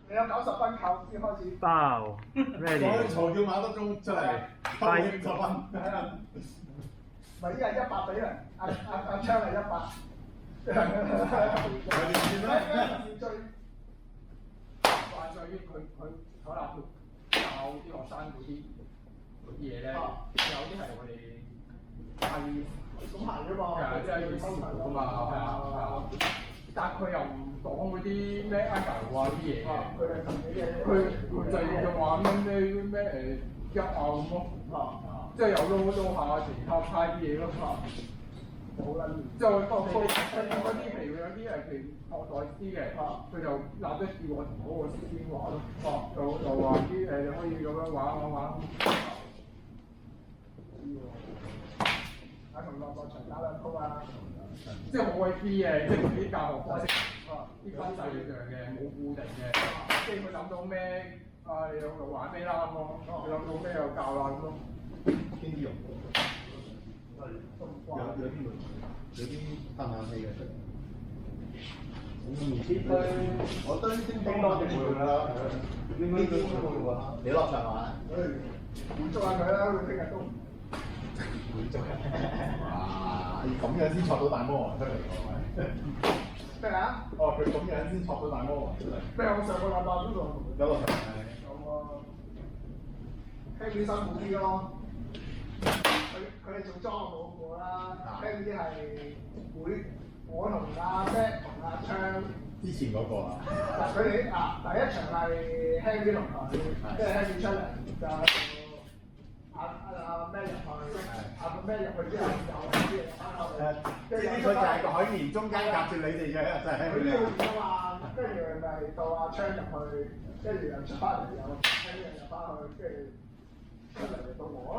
你有90分扣先開始。包咩我年？嘈叫馬德鐘出嚟，扣50分。係啊，咪依家100比0，阿昌係100。有條線啦。最話在於佢可能教啲學生嗰啲嘢咧，有啲係我哋係咁係㗎嘛，係啊，即係要收埋㗎嘛，係啊。但係佢又唔講嗰啲咩 angle 啊啲嘢嘅，佢係自己嘅。佢就話咩一啊咁咯，即係有撈下其他派啲嘢咯。好撚，就嗰啲譬如有啲係譬如學代師嘅，佢就立得住我同嗰個師兄話咯，就話啲你可以咁樣玩。同落場打兩鋪啊！即係好鬼 free 嘅，即係啲教學方式，啲分制上嘅，冇固定嘅，即係佢諗到咩你就玩咩啦咁咯，你諗到咩就教啦咁咯。邊啲用？有邊度？有啲噴冷氣嘅出嚟。我對叮當多啲會啦，呢啲都會喎。你落場玩？滿足下佢啦，佢聽日都。滿足哇！要咁樣先戳到大魔王出嚟喎，咩啊？哦，佢咁樣先戳到大魔王出嚟。咩？我上個禮拜都做。有落場有啊，聽啲辛苦啲咯。佢哋做裝冇我啦，聽啲係會我同阿 Matt 同阿昌。之前嗰個啊。嗱佢哋第一場係輕啲同佢，即係輕啲出嚟就阿咩入去，阿咩入去之後有啲嘢翻落嚟。呢啲佢就係個海綿中間夾住你哋嘅，就係佢呢個點啊嘛，跟住咪到阿昌入去，跟住又出翻嚟又輕啲入翻去，跟住出嚟就到我咯。